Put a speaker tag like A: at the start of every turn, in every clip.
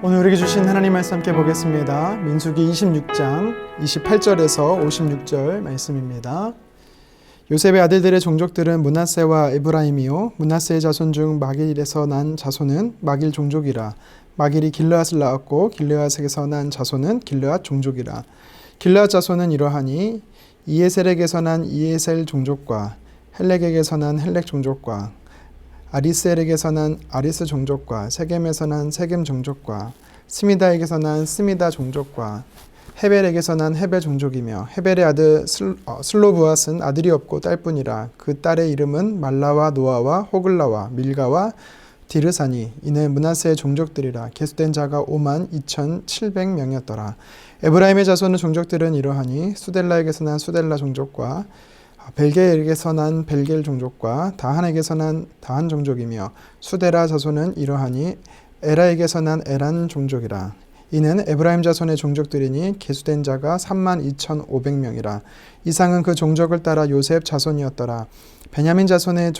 A: 오늘 우리에게 주신 하나님 말씀 함께 보겠습니다. 민수기 26장 28절에서 56절 말씀입니다. 요셉의 아들들의 종족들은 므낫세와 에브라임이요 므낫세의 자손 중 마길에서 난 자손은 마길 종족이라. 마길이 길르앗을 낳았고 길르앗에게서 난 자손은 길르앗 종족이라. 길르앗 자손은 이러하니 이에셀에게서 난 이에셀 종족과 헬렉에게서 난 헬렉 종족과 아리스엘에게서 난 아리스 종족과 세겜에서 난 세겜 종족과 스미다에게서 난 스미다 종족과 헤벨에게서 난 헤벨 종족이며 헤벨의 아들 슬로브앗은 아들이 없고 딸뿐이라. 그 딸의 이름은 말라와 노아와 호글라와 밀가와 디르사니. 이는 므낫세의 종족들이라. 계수된 자가 52,700명이었더라. 에브라임의 자손의 종족들은 이러하니 수델라에게서 난 수델라 종족과 벨겔에게서 난 벨겔 종족과 다한에게서 난 다한 종족이며 수데라 자손은 이러하니 에라에게서 난 에란 종족이라. 이는 에브라임 자손의 종족들이니 계수된 자가 32,500명이라. 이상은 그 종족을 따라 요셉 자손이었더라. 베냐민 자손의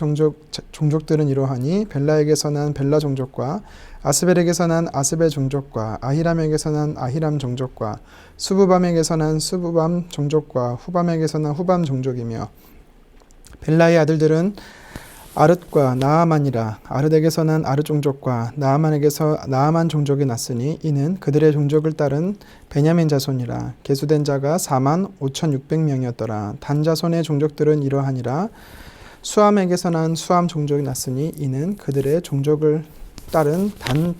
A: 종족들은 이러하니 벨라에게서 난 벨라 종족과 아스벨에게서 난 아스벨 종족과 아히람에게서 난 아히람 종족과 수부밤에게서 난 수부밤 종족과 후밤에게서 난 후밤 종족이며 벨라의 아들들은 아릇과 나아만이라. 아릇에게서 난 아릇 종족과 나아만에게서 나아만 종족이 났으니 이는 그들의 종족을 따른 베냐민 자손이라. 계수된 자가 45,600명이었더라. 단 자손의 종족들은 이러하니라. 수암에게서 난 수암 종족이 났으니 이는 그들의 종족을 따른 단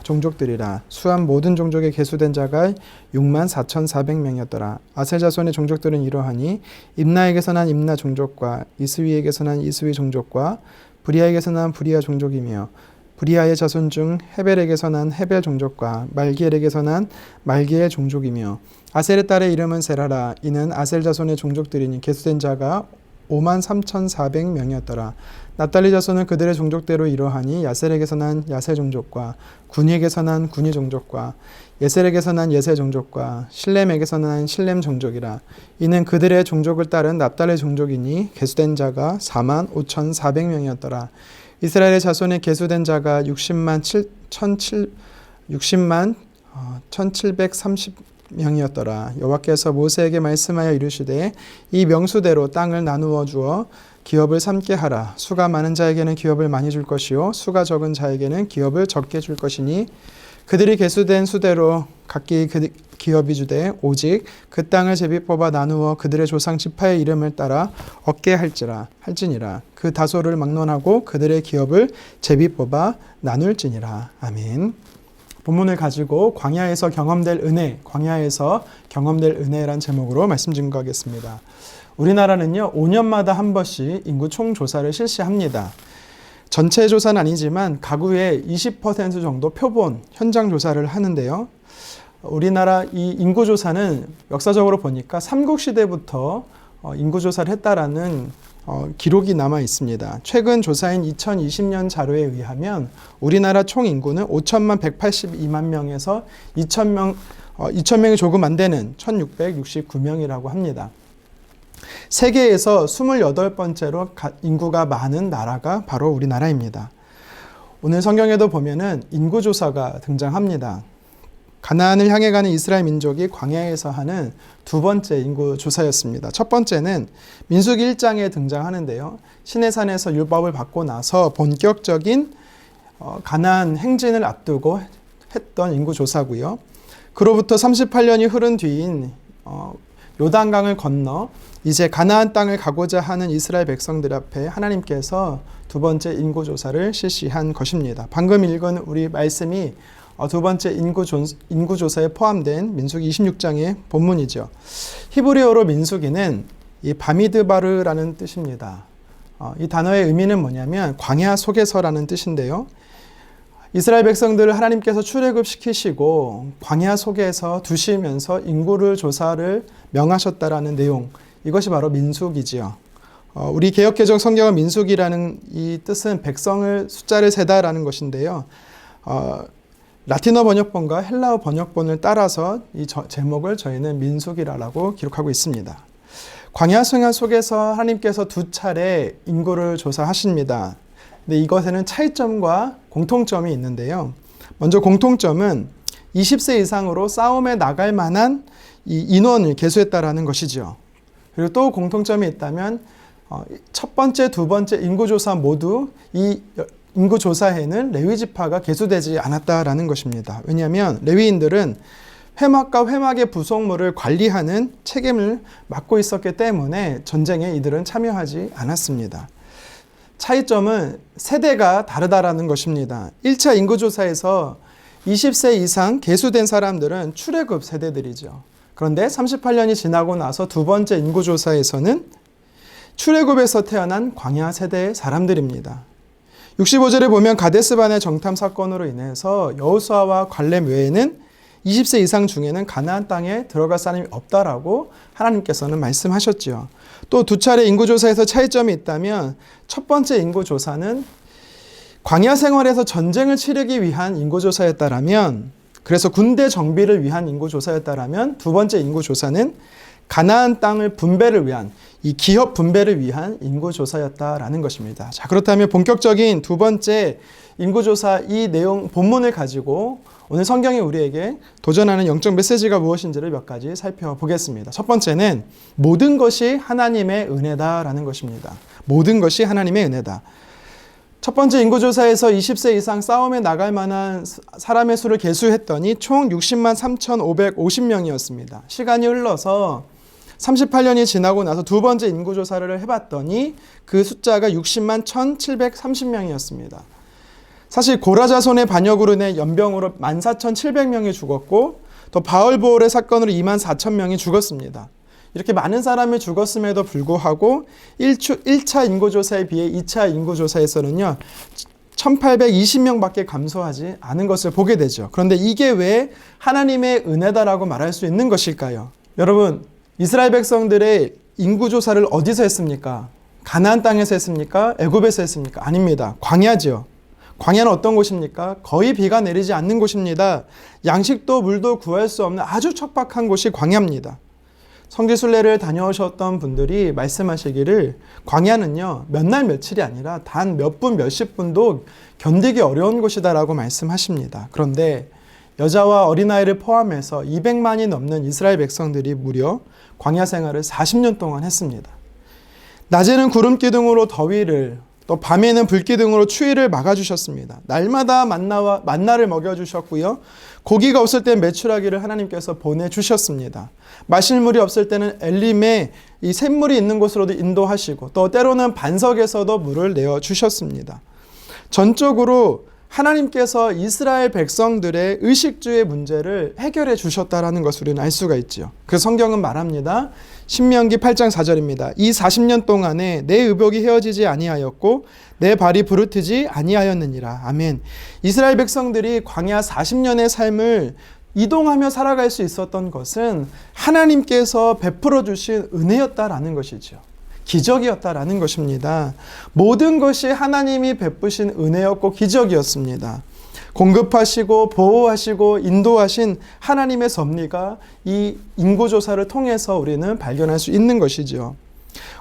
A: 종족들이라. 수암 모든 종족에 계수된 자가 64,400명이었더라. 아셀 자손의 종족들은 이러하니 임나에게서 난 임나 종족과 이스위에게서 난 이스위 종족과 브리아에게서 난 브리아 종족이며 브리아의 자손 중 헤벨에게서 난 헤벨 종족과 말기엘에게서 난 말기엘 종족이며 아셀의 딸의 이름은 세라라. 이는 아셀 자손의 종족들이니 계수된 자가 53,400명이었더라. 납달리 자손은 그들의 종족대로 이러하니 야셀에게서 난 야셀 종족과 군이에게서 난 군이 종족과 예셀에게서 난 예셀 종족과 실렘에게서 난 실렘 종족이라. 이는 그들의 종족을 따른 납달리 종족이니 계수된 자가 45,400명이었더라. 이스라엘의 자손에 계수된 자가 60만 1,730명이었더라. 여호와께서 모세에게 말씀하여 이르시되 이 명수대로 땅을 나누어 주어 기업을 삼게 하라. 수가 많은 자에게는 기업을 많이 줄 것이요 수가 적은 자에게는 기업을 적게 줄 것이니 그들이 계수된 수대로 각기 그 기업이 주되 오직 그 땅을 제비 뽑아 나누어 그들의 조상 지파의 이름을 따라 얻게 할지니라. 그 다소를 막론하고 그들의 기업을 제비 뽑아 나눌지니라. 아멘. 본문을 가지고 광야에서 경험될 은혜란 제목으로 말씀 증거하겠습니다. 우리나라는요 5년마다 한 번씩 인구 총조사를 실시합니다. 전체 조사는 아니지만 가구의 20% 정도 표본 현장 조사를 하는데요. 우리나라 이 인구조사는 역사적으로 보니까 삼국시대부터 인구조사를 했다라는 기록이 남아 있습니다. 최근 조사인 2020년 자료에 의하면 우리나라 총 인구는 5천만 182만 명에서 2,000명이 조금 안 되는 1,669명이라고 합니다. 세계에서 28번째로 인구가 많은 나라가 바로 우리나라입니다. 오늘 성경에도 보면은 인구조사가 등장합니다. 가나안을 향해 가는 이스라엘 민족이 광야에서 하는 두 번째 인구조사였습니다. 첫 번째는 민수기 1장에 등장하는데요. 시내산에서 율법을 받고 나서 본격적인 가나안 행진을 앞두고 했던 인구조사고요. 그로부터 38년이 흐른 뒤인 요단강을 건너 이제 가나안 땅을 가고자 하는 이스라엘 백성들 앞에 하나님께서 두 번째 인구조사를 실시한 것입니다. 방금 읽은 우리 말씀이 두 번째 인구조사에 포함된 민수기 26장의 본문이죠. 히브리어로 민수기는 이 바미드바르라는 뜻입니다. 이 단어의 의미는 뭐냐면 광야 속에서라는 뜻인데요. 이스라엘 백성들을 하나님께서 출애굽시키시고 광야 속에서 두시면서 인구를 조사를 명하셨다라는 내용, 이것이 바로 민수기지요. 우리 개역개정 성경은 민수기라는 이 뜻은 백성을 숫자를 세다라는 것인데요. 라틴어 번역본과 헬라어 번역본을 따라서 이 제목을 저희는 민수기라고 기록하고 있습니다. 광야 생활 속에서 하나님께서 두 차례 인구를 조사하십니다. 근데 이것에는 차이점과 공통점이 있는데요. 먼저 공통점은 20세 이상으로 싸움에 나갈 만한 이 인원을 계수했다라는 것이죠. 그리고 또 공통점이 있다면 첫 번째, 두 번째 인구조사 모두 이 인구조사에는 레위지파가 계수되지 않았다라는 것입니다. 왜냐하면 레위인들은 회막과 회막의 부속물을 관리하는 책임을 맡고 있었기 때문에 전쟁에 이들은 참여하지 않았습니다. 차이점은 세대가 다르다라는 것입니다. 1차 인구조사에서 20세 이상 계수된 사람들은 출애굽 세대들이죠. 그런데 38년이 지나고 나서 두 번째 인구조사에서는 출애굽에서 태어난 광야 세대의 사람들입니다. 65절에 보면 가데스반의 정탐 사건으로 인해서 여호수아와 갈렙 외에는 20세 이상 중에는 가나안 땅에 들어갈 사람이 없다라고 하나님께서는 말씀하셨지요. 또 두 차례 인구조사에서 차이점이 있다면 첫 번째 인구조사는 광야 생활에서 전쟁을 치르기 위한 인구조사였다라면, 그래서 군대 정비를 위한 인구조사였다라면, 두 번째 인구조사는 가나안 땅을 분배를 위한, 이 기업 분배를 위한 인구조사였다라는 것입니다. 자, 그렇다면 본격적인 두 번째 인구조사 이 내용 본문을 가지고 오늘 성경이 우리에게 도전하는 영적 메시지가 무엇인지를 몇 가지 살펴보겠습니다. 첫 번째는 모든 것이 하나님의 은혜다라는 것입니다. 모든 것이 하나님의 은혜다. 첫 번째 인구조사에서 20세 이상 싸움에 나갈 만한 사람의 수를 계수했더니 총 60만 3,550명이었습니다. 시간이 흘러서 38년이 지나고 나서 두 번째 인구조사를 해봤더니 그 숫자가 60만 1,730명이었습니다. 사실 고라자손의 반역으로 인해 연병으로 14,700명이 죽었고 또 바울보올의 사건으로 24,000명이 죽었습니다. 이렇게 많은 사람이 죽었음에도 불구하고 1차 인구조사에 비해 2차 인구조사에서는요 1,820명밖에 감소하지 않은 것을 보게 되죠. 그런데 이게 왜 하나님의 은혜다라고 말할 수 있는 것일까요? 여러분, 이스라엘 백성들의 인구조사를 어디서 했습니까? 가나안 땅에서 했습니까? 애굽에서 했습니까? 아닙니다. 광야죠. 광야는 어떤 곳입니까? 거의 비가 내리지 않는 곳입니다. 양식도 물도 구할 수 없는 아주 척박한 곳이 광야입니다. 성지순례를 다녀오셨던 분들이 말씀하시기를 광야는요 몇 날 며칠이 아니라 단 몇 분 몇십 분도 견디기 어려운 곳이다라고 말씀하십니다. 그런데 여자와 어린아이를 포함해서 200만이 넘는 이스라엘 백성들이 무려 광야 생활을 40년 동안 했습니다. 낮에는 구름 기둥으로 더위를, 또 밤에는 불기둥으로 추위를 막아주셨습니다. 날마다 만나를 먹여주셨고요. 고기가 없을 때 메추라기를 하나님께서 보내주셨습니다. 마실 물이 없을 때는 엘림에 이 샘물이 있는 곳으로도 인도하시고 또 때로는 반석에서도 물을 내어주셨습니다. 전적으로 하나님께서 이스라엘 백성들의 의식주의 문제를 해결해 주셨다라는 것을 우리는 알 수가 있죠. 그래서 성경은 말합니다. 신명기 8장 4절입니다. 이 40년 동안에 내 의복이 헤어지지 아니하였고 내 발이 부르트지 아니하였느니라. 아멘. 이스라엘 백성들이 광야 40년의 삶을 이동하며 살아갈 수 있었던 것은 하나님께서 베풀어 주신 은혜였다라는 것이죠. 기적이었다라는 것입니다. 모든 것이 하나님이 베푸신 은혜였고 기적이었습니다. 공급하시고 보호하시고 인도하신 하나님의 섭리가 이 인구조사를 통해서 우리는 발견할 수 있는 것이죠.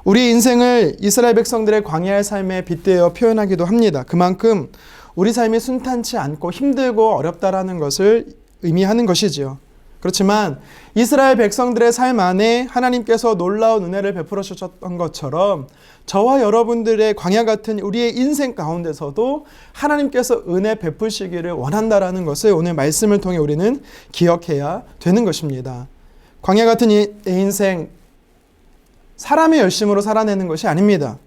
A: 우리 인생을 이스라엘 백성들의 광야의 삶에 빗대어 표현하기도 합니다. 그만큼 우리 삶이 순탄치 않고 힘들고 어렵다라는 것을 의미하는 것이지요. 그렇지만 이스라엘 백성들의 삶 안에 하나님께서 놀라운 은혜를 베풀어 주셨던 것처럼 저와 여러분들의 광야 같은 우리의 인생 가운데서도 하나님께서 은혜 베푸시기를 원한다라는 것을 오늘 말씀을 통해 우리는 기억해야 되는 것입니다. 광야 같은 이 인생, 사람의 열심으로 살아내는 것이 아닙니다.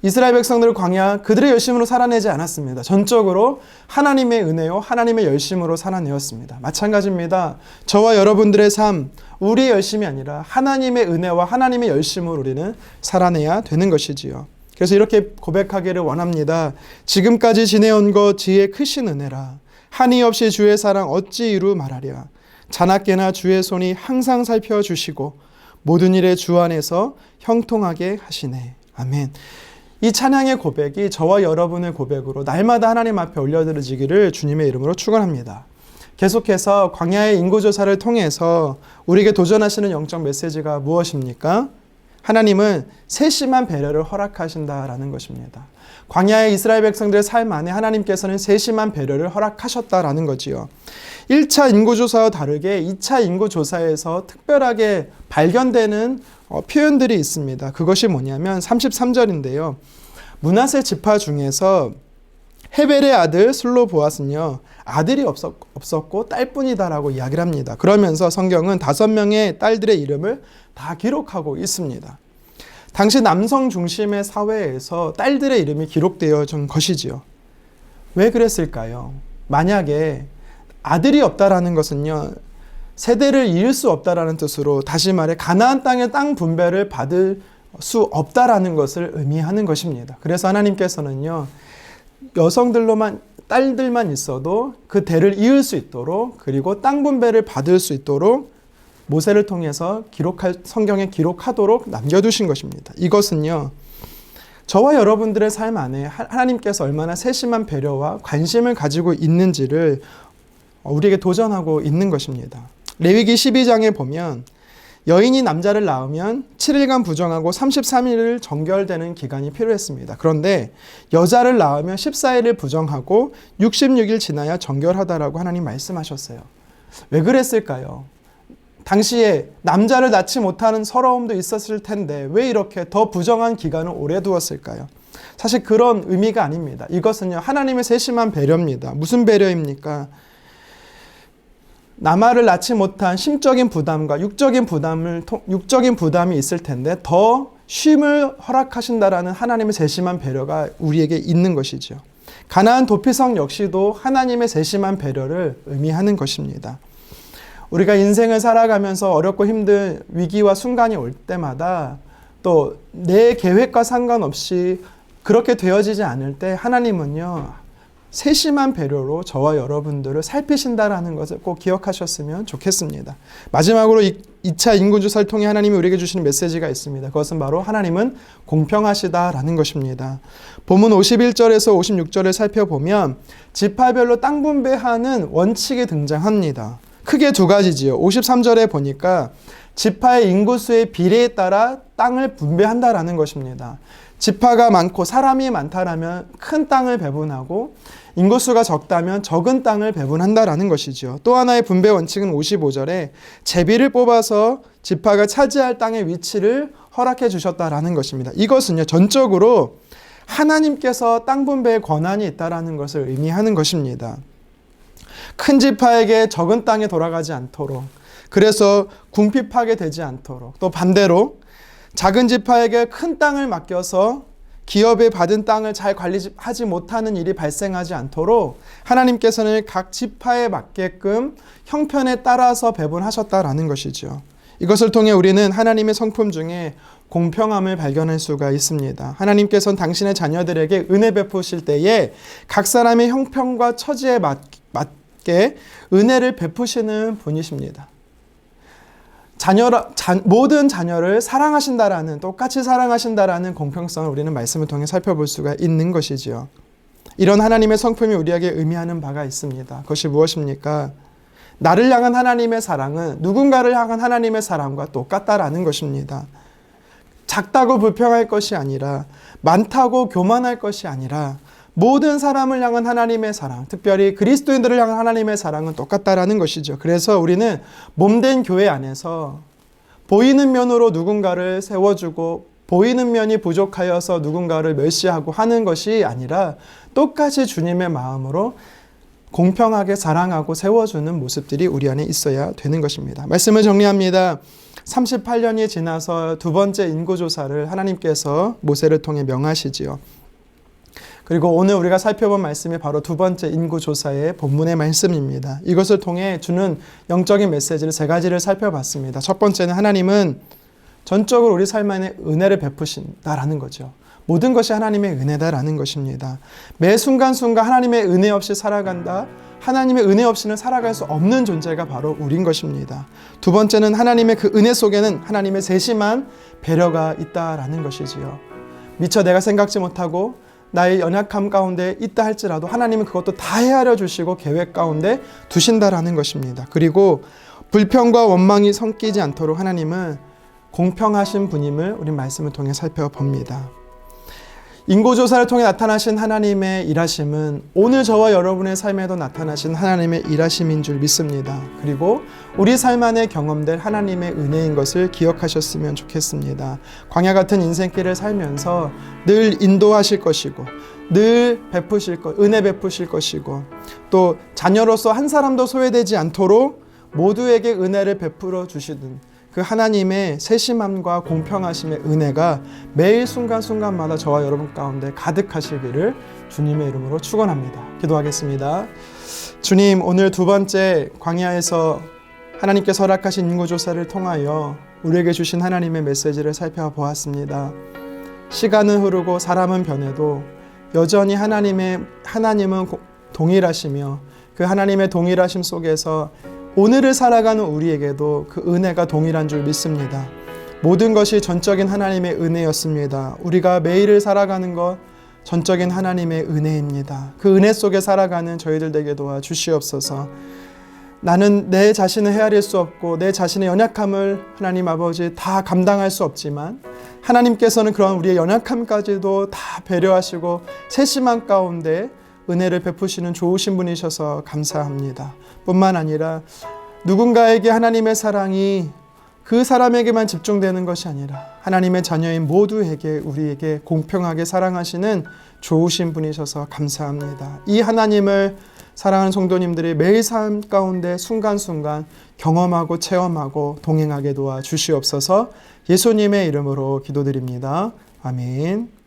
A: 이스라엘 백성들 광야 그들의 열심으로 살아내지 않았습니다. 전적으로 하나님의 은혜요 하나님의 열심으로 살아내었습니다. 마찬가지입니다. 저와 여러분들의 삶, 우리의 열심이 아니라 하나님의 은혜와 하나님의 열심으로 우리는 살아내야 되는 것이지요. 그래서 이렇게 고백하기를 원합니다. 지금까지 지내온 것 지혜 크신 은혜라. 한이 없이 주의 사랑 어찌 이루 말하랴. 자나깨나 주의 손이 항상 살펴주시고 모든 일에 주 안에서 형통하게 하시네. 아멘. 이 찬양의 고백이 저와 여러분의 고백으로 날마다 하나님 앞에 올려드려지기를 주님의 이름으로 축원합니다. 계속해서 광야의 인구조사를 통해서 우리에게 도전하시는 영적 메시지가 무엇입니까? 하나님은 세심한 배려를 허락하신다라는 것입니다. 광야의 이스라엘 백성들의 삶 안에 하나님께서는 세심한 배려를 허락하셨다라는 거지요. 1차 인구조사와 다르게 2차 인구조사에서 특별하게 발견되는 표현들이 있습니다. 그것이 뭐냐면 33절인데요. 므낫세 지파 중에서 헤벨의 아들 슬로보앗은요, 아들이 없었고 딸뿐이다라고 이야기를 합니다. 그러면서 성경은 5명의 딸들의 이름을 다 기록하고 있습니다. 당시 남성 중심의 사회에서 딸들의 이름이 기록되어진 것이지요. 왜 그랬을까요? 만약에 아들이 없다라는 것은요, 세대를 이을 수 없다라는 뜻으로, 다시 말해 가나안 땅의 땅 분배를 받을 수 없다라는 것을 의미하는 것입니다. 그래서 하나님께서는요, 여성들로만, 딸들만 있어도 그 대를 이을 수 있도록, 그리고 땅 분배를 받을 수 있도록 모세를 통해서 성경에 기록하도록 남겨두신 것입니다. 이것은요, 저와 여러분들의 삶 안에 하나님께서 얼마나 세심한 배려와 관심을 가지고 있는지를 우리에게 도전하고 있는 것입니다. 레위기 12장에 보면 여인이 남자를 낳으면 7일간 부정하고 33일을 정결되는 기간이 필요했습니다. 그런데 여자를 낳으면 14일을 부정하고 66일 지나야 정결하다라고 하나님 말씀하셨어요. 왜 그랬을까요? 당시에 남자를 낳지 못하는 서러움도 있었을 텐데 왜 이렇게 더 부정한 기간을 오래 두었을까요? 사실 그런 의미가 아닙니다. 이것은요, 하나님의 세심한 배려입니다. 무슨 배려입니까? 남아를 낳지 못한 심적인 부담과 육적인 부담이 있을 텐데 더 쉼을 허락하신다라는 하나님의 세심한 배려가 우리에게 있는 것이죠. 가나안 도피성 역시도 하나님의 세심한 배려를 의미하는 것입니다. 우리가 인생을 살아가면서 어렵고 힘든 위기와 순간이 올 때마다 또 내 계획과 상관없이 그렇게 되어지지 않을 때 하나님은요, 세심한 배려로 저와 여러분들을 살피신다라는 것을 꼭 기억하셨으면 좋겠습니다. 마지막으로 2차 인구조사를 통해 하나님이 우리에게 주시는 메시지가 있습니다. 그것은 바로 하나님은 공평하시다라는 것입니다. 본문 51절에서 56절을 살펴보면 지파별로 땅 분배하는 원칙이 등장합니다. 크게 두 가지지요. 53절에 보니까 지파의 인구수의 비례에 따라 땅을 분배한다라는 것입니다. 지파가 많고 사람이 많다라면 큰 땅을 배분하고 인구수가 적다면 적은 땅을 배분한다라는 것이죠. 또 하나의 분배 원칙은 55절에 제비를 뽑아서 지파가 차지할 땅의 위치를 허락해 주셨다라는 것입니다. 이것은요, 전적으로 하나님께서 땅 분배의 권한이 있다라는 것을 의미하는 것입니다. 큰 지파에게 적은 땅에 돌아가지 않도록, 그래서 궁핍하게 되지 않도록, 또 반대로 작은 지파에게 큰 땅을 맡겨서 기업에 받은 땅을 잘 관리하지 못하는 일이 발생하지 않도록 하나님께서는 각 지파에 맞게끔 형편에 따라서 배분하셨다라는 것이죠. 이것을 통해 우리는 하나님의 성품 중에 공평함을 발견할 수가 있습니다. 하나님께서는 당신의 자녀들에게 은혜 베푸실 때에 각 사람의 형편과 처지에 맞게 은혜를 베푸시는 분이십니다. 모든 자녀를 사랑하신다라는, 똑같이 사랑하신다라는 공평성을 우리는 말씀을 통해 살펴볼 수가 있는 것이지요. 이런 하나님의 성품이 우리에게 의미하는 바가 있습니다. 그것이 무엇입니까? 나를 향한 하나님의 사랑은 누군가를 향한 하나님의 사랑과 똑같다라는 것입니다. 작다고 불평할 것이 아니라, 많다고 교만할 것이 아니라, 모든 사람을 향한 하나님의 사랑, 특별히 그리스도인들을 향한 하나님의 사랑은 똑같다라는 것이죠. 그래서 우리는 몸된 교회 안에서 보이는 면으로 누군가를 세워주고 보이는 면이 부족하여서 누군가를 멸시하고 하는 것이 아니라 똑같이 주님의 마음으로 공평하게 사랑하고 세워주는 모습들이 우리 안에 있어야 되는 것입니다. 말씀을 정리합니다. 38년이 지나서 두 번째 인구조사를 하나님께서 모세를 통해 명하시지요. 그리고 오늘 우리가 살펴본 말씀이 바로 두 번째 인구조사의 본문의 말씀입니다. 이것을 통해 주는 영적인 메시지를 세 가지를 살펴봤습니다. 첫 번째는 하나님은 전적으로 우리 삶 안에 은혜를 베푸신다라는 거죠. 모든 것이 하나님의 은혜다라는 것입니다. 매 순간순간 하나님의 은혜 없이 살아간다. 하나님의 은혜 없이는 살아갈 수 없는 존재가 바로 우린 것입니다. 두 번째는 하나님의 그 은혜 속에는 하나님의 세심한 배려가 있다라는 것이지요. 미처 내가 생각지 못하고 나의 연약함 가운데 있다 할지라도 하나님은 그것도 다 헤아려 주시고 계획 가운데 두신다라는 것입니다. 그리고 불평과 원망이 섞이지 않도록 하나님은 공평하신 분임을 우리 말씀을 통해 살펴봅니다. 인구조사를 통해 나타나신 하나님의 일하심은 오늘 저와 여러분의 삶에도 나타나신 하나님의 일하심인 줄 믿습니다. 그리고 우리 삶 안에 경험될 하나님의 은혜인 것을 기억하셨으면 좋겠습니다. 광야 같은 인생길을 살면서 늘 인도하실 것이고 늘 은혜 베푸실 것이고 또 자녀로서 한 사람도 소외되지 않도록 모두에게 은혜를 베풀어 주시는 그 하나님의 세심함과 공평하심의 은혜가 매일 순간순간마다 저와 여러분 가운데 가득하시기를 주님의 이름으로 축원합니다. 기도하겠습니다. 주님, 오늘 두 번째 광야에서 하나님께서 허락하신 인구조사를 통하여 우리에게 주신 하나님의 메시지를 살펴보았습니다. 시간은 흐르고 사람은 변해도 여전히 하나님은 동일하시며 그 하나님의 동일하심 속에서 오늘을 살아가는 우리에게도 그 은혜가 동일한 줄 믿습니다. 모든 것이 전적인 하나님의 은혜였습니다. 우리가 매일을 살아가는 것 전적인 하나님의 은혜입니다. 그 은혜 속에 살아가는 저희들 되게 도와 주시옵소서. 나는 내 자신을 헤아릴 수 없고 내 자신의 연약함을 하나님 아버지 다 감당할 수 없지만 하나님께서는 그런 우리의 연약함까지도 다 배려하시고 세심한 가운데 은혜를 베푸시는 좋으신 분이셔서 감사합니다. 뿐만 아니라 누군가에게 하나님의 사랑이 그 사람에게만 집중되는 것이 아니라 하나님의 자녀인 모두에게 우리에게 공평하게 사랑하시는 좋으신 분이셔서 감사합니다. 이 하나님을 사랑하는 성도님들이 매일 삶 가운데 순간순간 경험하고 체험하고 동행하게 도와 주시옵소서. 예수님의 이름으로 기도드립니다. 아멘.